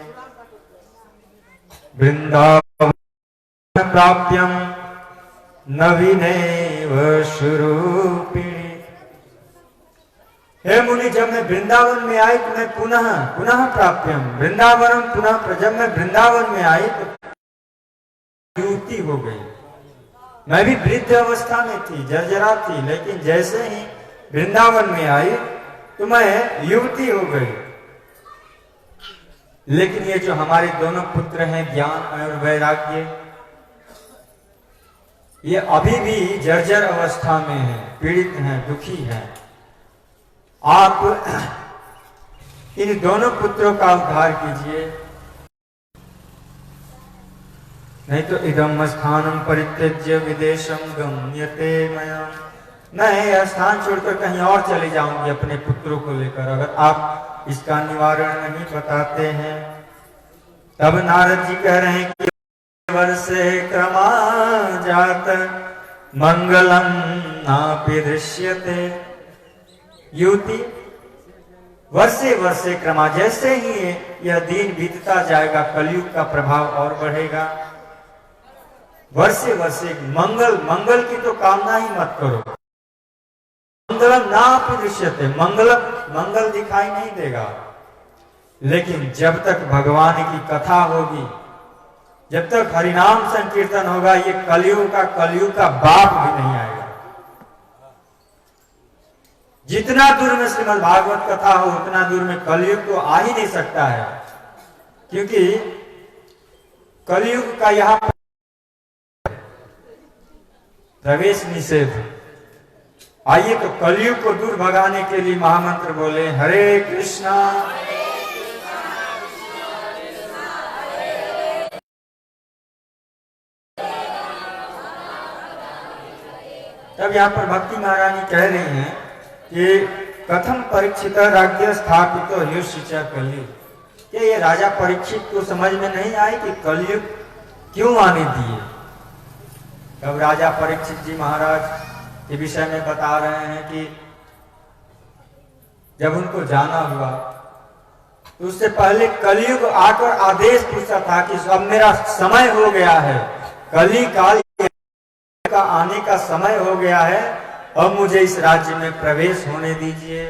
वृंदावन प्राप्यम नवीनेव स्वरूपिणी। हे मुनि, जब मैं वृंदावन में आई तो मैं पुनः प्राप्यम वृंदावन पुनः, जब मैं वृंदावन में आई तो युवती हो गई। मैं भी वृद्ध अवस्था में थी, जर्जरा थी, लेकिन जैसे ही वृंदावन में आई तो मैं युवती हो गई। लेकिन ये जो हमारे दोनों पुत्र हैं ज्ञान और वैराग्य, ये अभी भी जर्जर अवस्था में हैं, पीड़ित हैं, दुखी हैं। आप इन दोनों पुत्रों का उद्धार कीजिए, नहीं तो इदम स्थानम परित्यज्य विदेशम गम्यते मया। मैं यह स्थान छोड़कर कहीं और चले जाऊंगी अपने पुत्रों को लेकर, अगर आप इसका निवारण नहीं बताते हैं। तब नारद जी कह रहे हैं कि वर्षे क्रमा जात मंगलम नापि दृश्यते। युवती, वर्षे वर्षे क्रमा, जैसे ही यह दिन बीतता जाएगा कलयुग का प्रभाव और बढ़ेगा। वर्षे वर्षे मंगल की तो कामना ही मत करो। मंगलम नापि दृश्यते, मंगल दिखाई नहीं देगा। लेकिन जब तक भगवान की कथा होगी, जब तक हरिनाम संकीर्तन होगा, ये कलयुग का बाप भी नहीं आएगा। जितना दूर में श्रीमद् भागवत कथा हो उतना दूर में कलयुग तो आ ही नहीं सकता है, क्योंकि कलयुग का यहाँ प्रवेश निषेध। आइए तो कलयुग को दूर भगाने के लिए महामंत्र बोले, हरे कृष्णा। तब यहाँ पर भक्ति महारानी कह रही हैं कि कथम परीक्षित राज्य स्थापित युष्य कलयुग। क्या ये राजा परीक्षित को समझ में नहीं आए कि कलयुग क्यों आने दिए? तब राजा परीक्षित जी महाराज के विषय में बता रहे हैं कि जब उनको जाना हुआ तो उससे पहले कलयुग आकर आदेश पूछा था कि अब मेरा समय हो गया है, कली काल का आने का समय हो गया है, अब मुझे इस राज्य में प्रवेश होने दीजिए।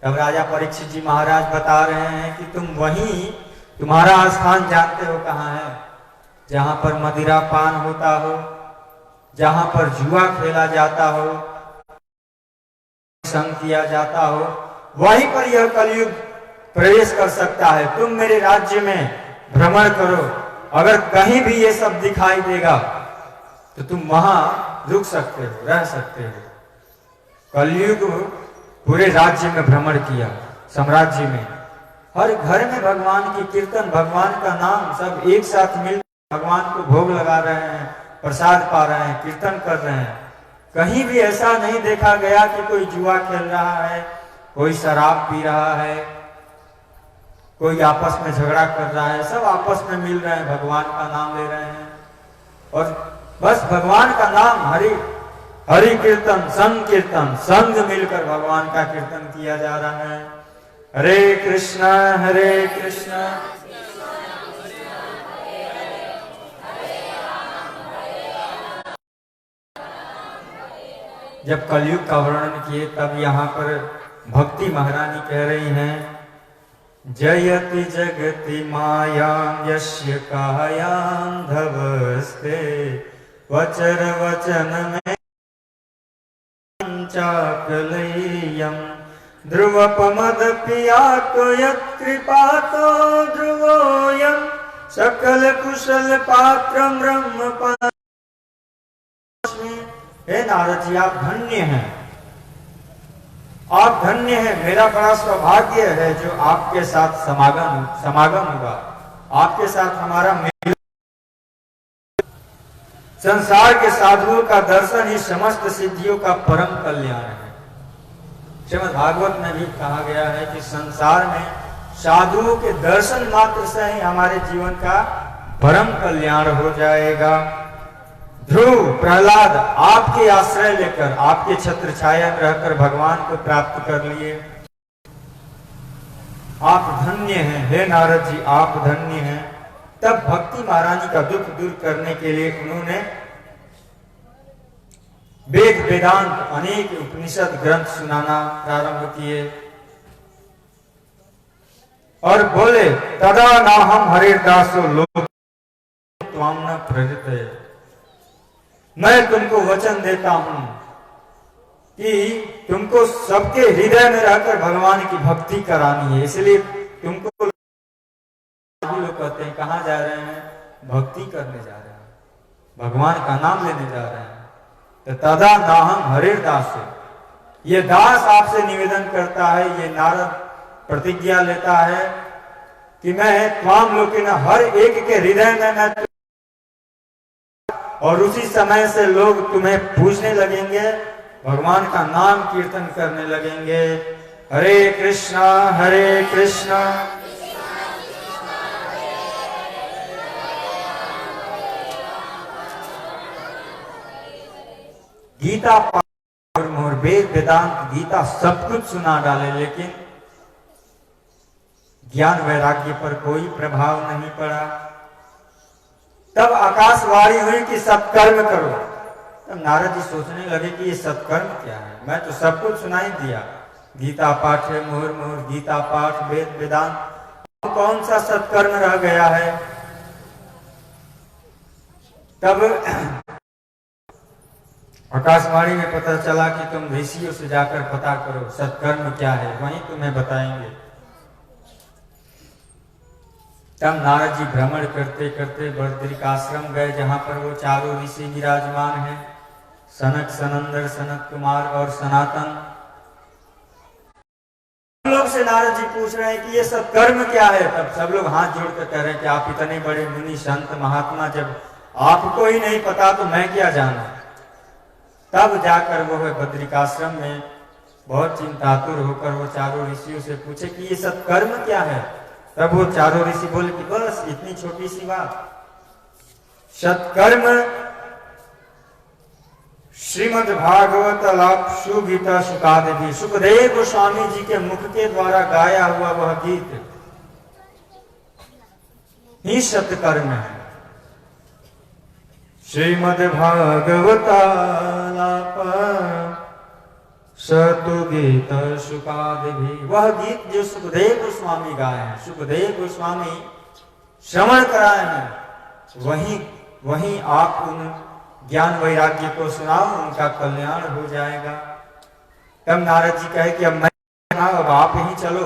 तब राजा परीक्षित जी महाराज बता रहे हैं कि तुम वहीं, तुम्हारा स्थान जानते हो कहाँ है? जहां पर मदिरा पान होता हो, जहां पर जुआ खेला जाता हो, संग किया जाता हो, वहीं पर यह कलयुग प्रवेश कर सकता है। तुम मेरे राज्य में भ्रमण करो, अगर कहीं भी ये सब दिखाई देगा तो तुम वहां रुक सकते हो, रह सकते हो। कलयुग पूरे राज्य में भ्रमण किया, साम्राज्य में, हर घर में भगवान की कीर्तन, भगवान का नाम, सब एक साथ मिल भगवान को भोग लगा रहे हैं, प्रसाद पा रहे हैं, कीर्तन कर रहे हैं। कहीं भी ऐसा नहीं देखा गया कि कोई जुआ खेल रहा है, कोई शराब पी रहा है, कोई आपस में झगड़ा कर रहा है। सब आपस में मिल रहे हैं, भगवान का नाम ले रहे हैं और बस भगवान का नाम, हरि हरि कीर्तन, संग मिलकर भगवान का कीर्तन किया जा रहा है। हरे कृष्णा हरे कृष्णा जब कलयुग का वर्णन किए तब यहाँ पर भक्ति महारानी कह रही हैं, जयति जगति मायां यस्य कायां धवस्ते वचर वचन में चाकलेयं ध्रुवपमदपियातो यत्कृपातो ध्रुवोऽयं सकल कुशल पात्रं ब्रह्म पास्मि। हे नारद जी, आप धन्य हैं, आप धन्य हैं। मेरा बड़ा सौभाग्य है जो आपके साथ समागम हुआ, आपके साथ हमारा मेल। संसार के साधुओं का दर्शन ही समस्त सिद्धियों का परम कल्याण है। श्रीमद् भागवत में भी कहा गया है कि संसार में साधुओं के दर्शन मात्र से ही हमारे जीवन का परम कल्याण हो जाएगा। ध्रुव, प्रहलाद आपके आश्रय लेकर, आपके छत्र छाया में रहकर भगवान को प्राप्त कर लिए। आप धन्य हैं, हे नारद जी, आप धन्य हैं। तब भक्ति महारानी का दुख दूर करने के लिए उन्होंने वेद वेदांत अनेक उपनिषद ग्रंथ सुनाना प्रारंभ किए और बोले, तदा नाहम हरिदासो लोक त्वाम न प्रहृतये। मैं तुमको वचन देता हूं कि तुमको सबके हृदय में रहकर भगवान की भक्ति करानी है, इसलिए तुमको लोग कहते हैं कहाँ जा रहे हैं? भक्ति करने जा रहे हैं, भगवान का नाम लेने जा रहे हैं। तो तदा नाहम हरिदास, ये दास आपसे निवेदन करता है, ये नारद प्रतिज्ञा लेता है कि मैं त्वाम लोकेन, हर एक के हृदय में मैं, और उसी समय से लोग तुम्हें पूजने लगेंगे, भगवान का नाम कीर्तन करने लगेंगे। हरे कृष्णा हरे कृष्णा गीता और वेद वेदांत गीता सब कुछ सुना डाले, लेकिन ज्ञान वैराग्य पर कोई प्रभाव नहीं पड़ा। तब आकाशवाणी हुई कि सत्कर्म करो। तब नारद जी सोचने लगे कि ये सत्कर्म क्या है? मैं तो सब कुछ सुनाई दिया, गीता पाठ है, मुहुर मुहुर गीता पाठ, वेद वेदांत, कौन सा सत्कर्म रह गया है? तब आकाशवाणी में पता चला कि तुम ऋषियों से जाकर पता करो सत्कर्म क्या है, वहीं तुम्हें बताएंगे। तब नारद जी भ्रमण करते करते बद्रिक आश्रम गए, जहां पर वो चारों ऋषि विराजमान हैं, सनक, सनंदर, सनत कुमार और सनातन। लोग से नारद जी पूछ रहे हैं कि ये सत्कर्म क्या है? तब सब लोग हाथ जोड़कर कह रहे हैं कि आप इतने बड़े मुनि संत महात्मा, जब आपको ही नहीं पता तो मैं क्या जानूं। तब जाकर वो बद्रिकाश्रम में बहुत चिंतातुर होकर वो चारों ऋषियों से पूछे कि ये सत्कर्म क्या है? तब वो चारों ऋषि बोले कि बस इतनी छोटी सी बात, सत्कर्म श्रीमद् भागवत सुगीता सुकादेवी, सुखदेव गोस्वामी जी के मुख के द्वारा गाया हुआ वह गीत ही सत्कर्म है। श्रीमद् भागवतालाप सतु गीत सुखादि भी, वह गीत जो सुखदेव गोस्वामी गाए हैं, सुखदेव गोस्वामी श्रवण कराए हैं, वही आप उन ज्ञान वैराग्य को सुनाओ, उनका कल्याण हो जाएगा। तब नारद जी कहे कि अब मैं, अब आप ही चलो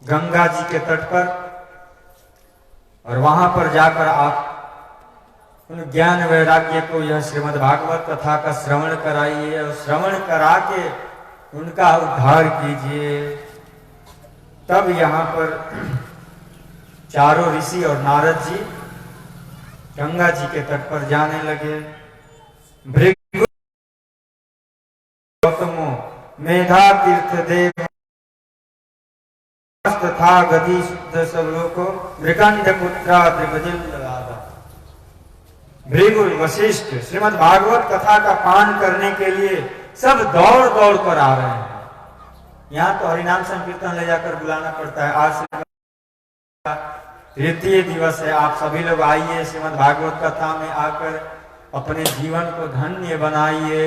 गंगा जी के तट पर, और वहां पर जाकर आप उन ज्ञान वैराग्य को यह श्रीमद् भागवत कथा का श्रवण कराइए, और श्रवण करा के उनका उद्धार कीजिए। तब यहाँ पर चारों ऋषि और नारद जी गंगा जी के तट पर जाने लगे। भृगु गौतमो मेधा तीर्थ देव तथा गति शुद्ध सब लोको मृकंड पुत्रा त्रिभजिल राधा। भृगु वशिष्ठ श्रीमद् भागवत कथा का पान करने के लिए सब दौड़ दौड़ कर आ रहे हैं। यहाँ तो हरिनाम संकीर्तन ले जाकर बुलाना पड़ता है। आज तृतीय दिवस है, आप सभी लोग आइए, श्रीमद् भागवत कथा में आकर अपने जीवन को धन्य बनाइए।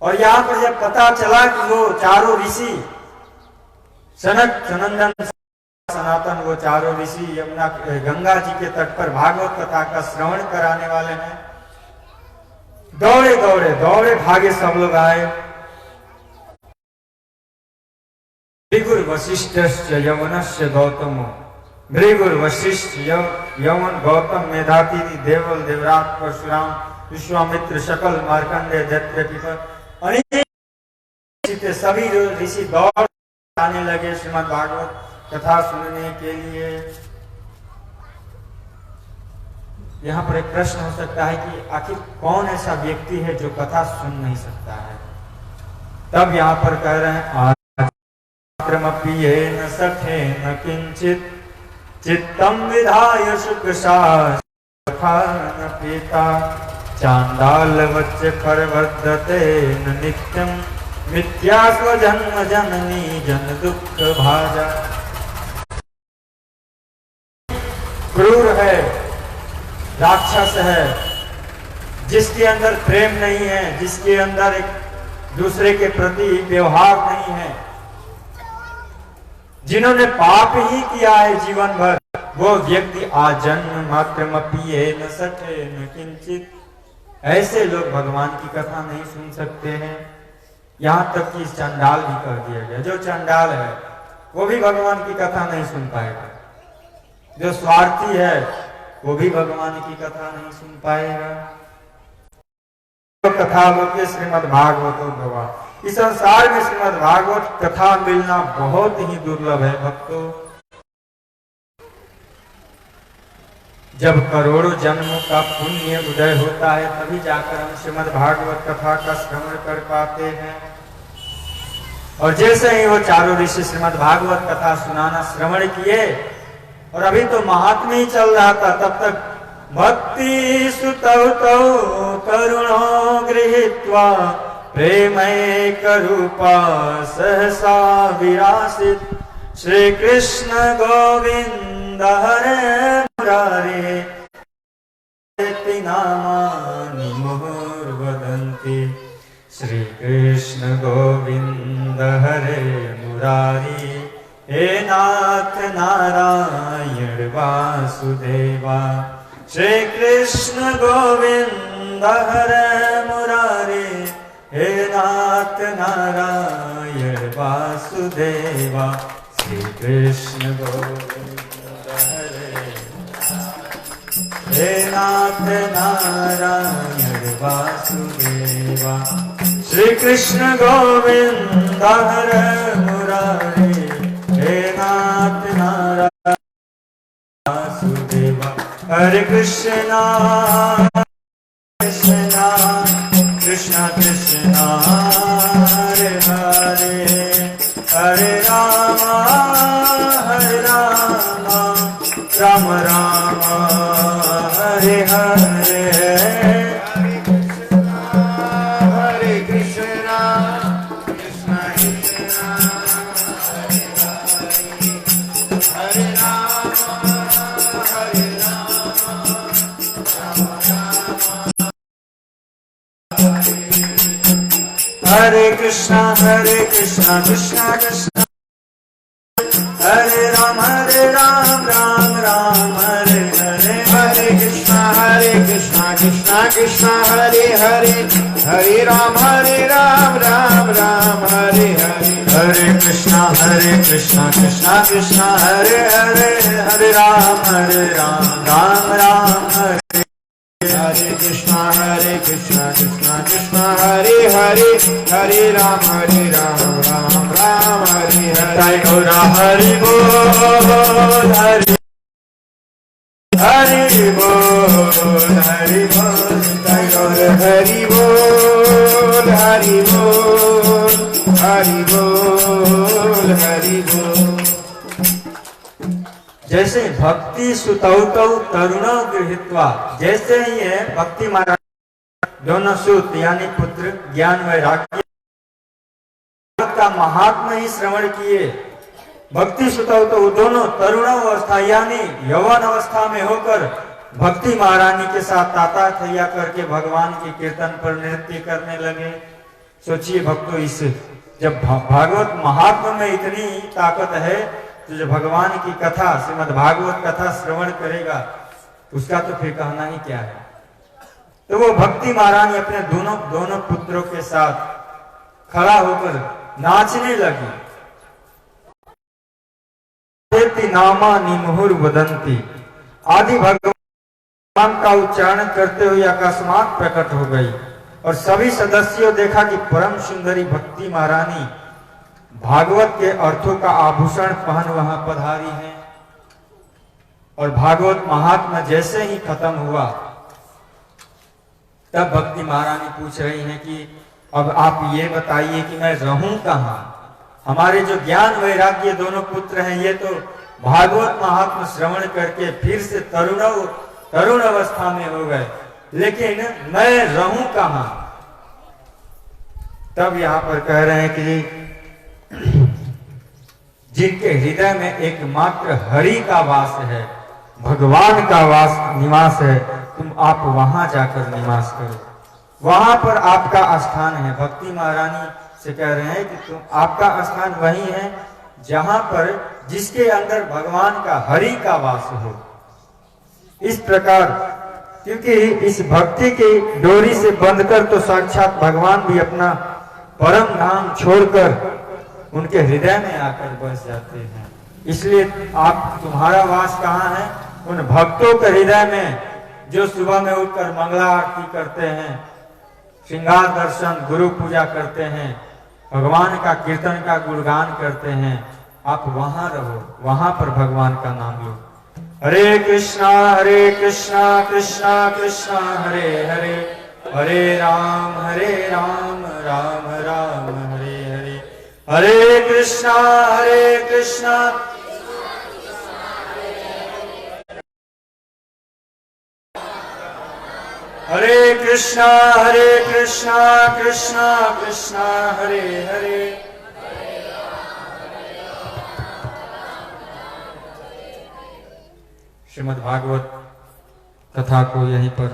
और यहाँ पर जब पता चला कि वो चारों ऋषि सनक सनंदन सनातन, वो चारों ऋषि यमुना गंगा जी के तट पर भागवत कथा का श्रवण कराने वाले हैं, दौड़े दौड़े दौड़े भागे सब लोग आए। भृगुर वशिष्ठश्च यवनस्य गौतमो, भृगुर वशिष्ठ यवन गौतम मेधाती देवल देवराज परशुराम विश्वामित्र सकल मार्कंडे दैत्य अनेक सभी ऋषि दौड़ आने लगे श्रीमद् भागवत कथा सुनने के लिए। यहाँ पर एक प्रश्न हो सकता है कि आखिर कौन ऐसा व्यक्ति है जो कथा सुन नहीं सकता है। तब यहाँ पर कह रहे हैं आक्रमपि येन सखेन किंचित चित्तम विधाय सुखशास्त्रन पीता चांडाल वच्च फरवर्धते न नित्यम मिथ्या स्वजन्म जननी जन दुख भाजा। क्रूर है, राक्षस है, जिसके अंदर प्रेम नहीं है, जिसके अंदर एक दूसरे के प्रति व्यवहार नहीं है, जिन्होंने पाप ही किया है जीवन भर, वो व्यक्ति आजन्म मात्रमपि येन सखेन किंचित, ऐसे लोग भगवान की कथा नहीं सुन सकते हैं। यहाँ तक कि चंडाल भी कर दिया गया, जो चंडाल है वो भी भगवान की कथा नहीं सुन पाएगा, जो स्वार्थी है वो भी भगवान की कथा नहीं सुन पाएगा। तो कथा लोके श्रीमद् भागवतो भगवान, इस संसार में श्रीमद् भागवत कथा मिलना बहुत ही दुर्लभ है भक्तों। जब करोड़ों जन्मों का पुण्य उदय होता है तभी जाकर हम श्रीमद् भागवत कथा का श्रवण कर पाते हैं। और जैसे ही वो चारों ऋषि श्रीमद् भागवत कथा सुनाना श्रवण किए, और अभी तो महात्म्य ही चल रहा था, तब तक भक्ति सुतौ तौ करुणो गृहीत्वा प्रेमैक रूपा सहसा विरासित श्री कृष्ण गोविंद हरे मुरारे नामानि मुहुर्वदन्ति श्री कृष्ण गोविंद हरे मुरारी हे नाथ नारायण वासुदेवा श्री कृष्ण गोविंद हरे मुरारे हे नाथ नारायण वासुदेवा श्री कृष्ण गोविंद हरे हे नाथ नारायण वासुदेवा श्री कृष्ण गोविंद हरे मुरारे हे नाथ नारायण वासुदेवा। हरे कृष्णा कृष्णा कृष्णा कृष्णा हरे हरे हरे राम राम राम हरे हरे हरे कृष्णा कृष्णा कृष्णा हरे हरे हरे राम कृष्णा कृष्णा कृष्णा हरे राम राम राम हरे हरे। हरे कृष्णा कृष्णा कृष्णा हरे हरे, हरे राम राम राम हरे हरे। हरे कृष्णा कृष्णा कृष्णा हरे हरे, हरे राम राम राम हरे। हरे कृष्णा कृष्णा कृष्णा हरे हरे, हरे राम राम राम हरे हरे। गौरा हरि बोल हरि हरि बोल हरि बोल गौर हरि बोल हरि बोल हरि बोल हरि बोल। जैसे भक्ति सुतौ तरुणो गृहीत्वा, जैसे ही है भक्ति महाराज दोनों सुत यानी पुत्र ज्ञान वैराग्य का महात्मा ही श्रवण किए। भक्ति सुतौ तो दोनों तरुण अवस्था यानी यौवन अवस्था में होकर भक्ति महारानी के साथ ताता थैया करके भगवान के कीर्तन पर नृत्य करने लगे। सोचिए भक्तों, इस जब भागवत महात्मा में इतनी ताकत है तो जो भगवान की कथा श्रीमद् भागवत कथा श्रवण करेगा उसका तो फिर कहना ही क्या है। तो वो भक्ति महारानी अपने दोनों पुत्रों के साथ खड़ा होकर नाचने लगी। नामा निमुहुर वदंती आदि भगवान का उच्चारण करते हुए अकस्मात प्रकट हो गई और सभी सदस्यों देखा कि परम सुंदरी भक्ति महारानी भागवत के अर्थों का आभूषण पहन वहां पधारी है। और भागवत महात्मा जैसे ही खत्म हुआ तब भक्ति महारानी पूछ रही हैं कि अब आप ये बताइए कि मैं रहूं कहां। हमारे जो ज्ञान वैराग्य दोनों पुत्र हैं ये तो भागवत महात्मा श्रवण करके फिर से तरुण अवस्था में हो गए, लेकिन मैं रहूं कहां। तब यहां पर कह रहे हैं कि जिनके हृदय में एकमात्र हरि का वास है, भगवान का निवास है, तुम आप वहां जाकर निवास करो, वहां पर आपका स्थान है। भक्ति महारानी से कह रहे हैं कि तुम आपका स्थान वही है जहां पर जिसके अंदर भगवान का हरि का वास हो। इस प्रकार क्योंकि इस भक्ति की डोरी से बंधकर तो साक्षात भगवान भी अपना परम धाम छोड़कर उनके हृदय में आकर बस जाते हैं। इसलिए तुम्हारा वास कहाँ है? उन भक्तों के हृदय में जो सुबह में उठकर मंगला आरती करते हैं, श्रृंगार दर्शन, गुरु पूजा करते हैं, भगवान का कीर्तन का गुणगान करते हैं। आप वहां रहो, वहां पर भगवान का नाम लो। हरे कृष्णा कृष्णा कृष्णा हरे हरे, हरे राम राम राम हरे हरे। हरे कृष्णा हरे कृष्णा कृष्णा कृष्णा हरे हरे। श्रीमद् भागवत कथा को यहीं पर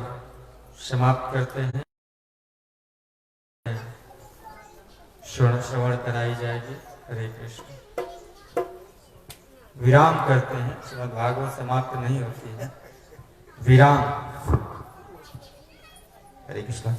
समाप्त करते हैं। श्रवण कराई जाएगी। हरे कृष्ण। विराम करते हैं। श्रीमद् भागवत समाप्त नहीं होती है, विराम। हरे कृष्ण।